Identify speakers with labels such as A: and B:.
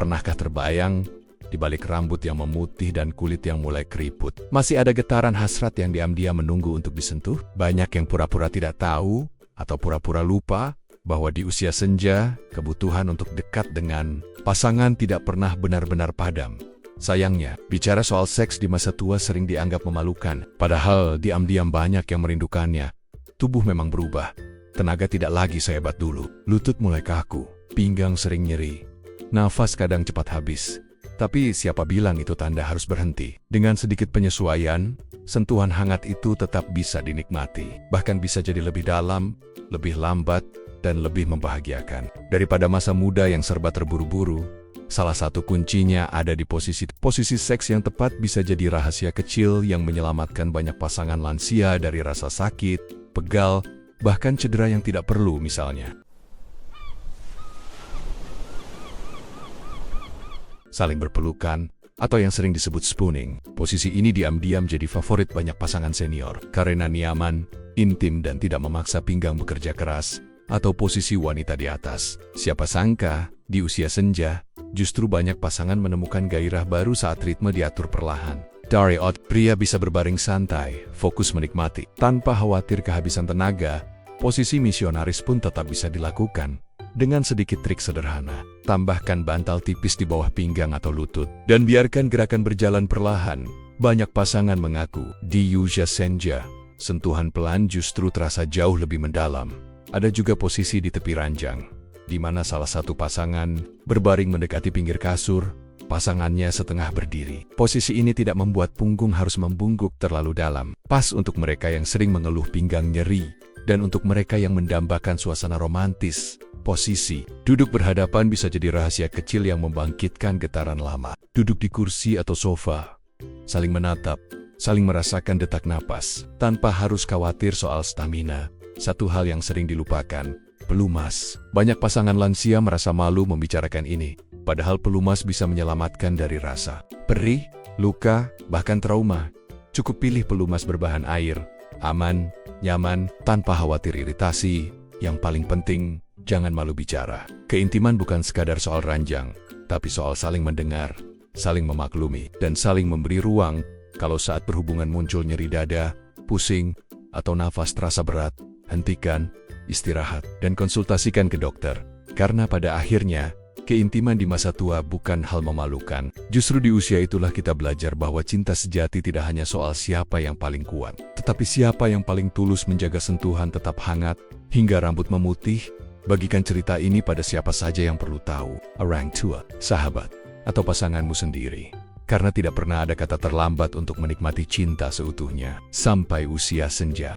A: Pernahkah terbayang, di balik rambut yang memutih dan kulit yang mulai keriput, masih ada getaran hasrat yang diam-diam menunggu untuk disentuh? Banyak yang pura-pura tidak tahu atau pura-pura lupa bahwa di usia senja, kebutuhan untuk dekat dengan pasangan tidak pernah benar-benar padam. Sayangnya, bicara soal seks di masa tua sering dianggap memalukan, padahal diam-diam banyak yang merindukannya. Tubuh memang berubah. Tenaga tidak lagi sehebat dulu. Lutut mulai kaku, pinggang sering nyeri. Nafas kadang cepat habis. Tapi siapa bilang itu tanda harus berhenti? Dengan sedikit penyesuaian, sentuhan hangat itu tetap bisa dinikmati. Bahkan bisa jadi lebih dalam, lebih lambat, dan lebih membahagiakan. Daripada masa muda yang serba terburu-buru, salah satu kuncinya ada di posisi seks yang tepat bisa jadi rahasia kecil yang menyelamatkan banyak pasangan lansia dari rasa sakit, pegal, bahkan cedera yang tidak perlu misalnya. Saling berpelukan, atau yang sering disebut spooning. Posisi ini diam-diam jadi favorit banyak pasangan senior, karena nyaman, intim dan tidak memaksa pinggang bekerja keras, atau posisi wanita di atas. Siapa sangka, di usia senja, justru banyak pasangan menemukan gairah baru saat ritme diatur perlahan. Dari pria bisa berbaring santai, fokus menikmati. Tanpa khawatir kehabisan tenaga, posisi misionaris pun tetap bisa dilakukan. Dengan sedikit trik sederhana, tambahkan bantal tipis di bawah pinggang atau lutut, dan biarkan gerakan berjalan perlahan. Banyak pasangan mengaku, di usia senja, sentuhan pelan justru terasa jauh lebih mendalam. Ada juga posisi di tepi ranjang, di mana salah satu pasangan berbaring mendekati pinggir kasur, pasangannya setengah berdiri. Posisi ini tidak membuat punggung harus membungkuk terlalu dalam. Pas untuk mereka yang sering mengeluh pinggang nyeri, dan untuk mereka yang mendambakan suasana romantis. Posisi duduk berhadapan bisa jadi rahasia kecil yang membangkitkan getaran lama. Duduk di kursi atau sofa, saling menatap, saling merasakan detak napas, tanpa harus khawatir soal stamina. Satu hal yang sering dilupakan, pelumas. Banyak pasangan lansia merasa malu membicarakan ini, padahal pelumas bisa menyelamatkan dari rasa perih, luka, bahkan trauma. Cukup pilih pelumas berbahan air, aman, nyaman, tanpa khawatir iritasi. Yang paling penting, jangan malu bicara. Keintiman bukan sekadar soal ranjang, tapi soal saling mendengar, saling memaklumi, dan saling memberi ruang. Kalau saat berhubungan muncul nyeri dada, pusing, atau nafas terasa berat, hentikan, istirahat, dan konsultasikan ke dokter. Karena pada akhirnya, keintiman di masa tua bukan hal memalukan. Justru di usia itulah kita belajar bahwa cinta sejati tidak hanya soal siapa yang paling kuat, tetapi siapa yang paling tulus menjaga sentuhan tetap hangat, hingga rambut memutih. Bagikan cerita ini pada siapa saja yang perlu tahu, orang tua, sahabat, atau pasanganmu sendiri. Karena tidak pernah ada kata terlambat untuk menikmati cinta seutuhnya. Sampai usia senja.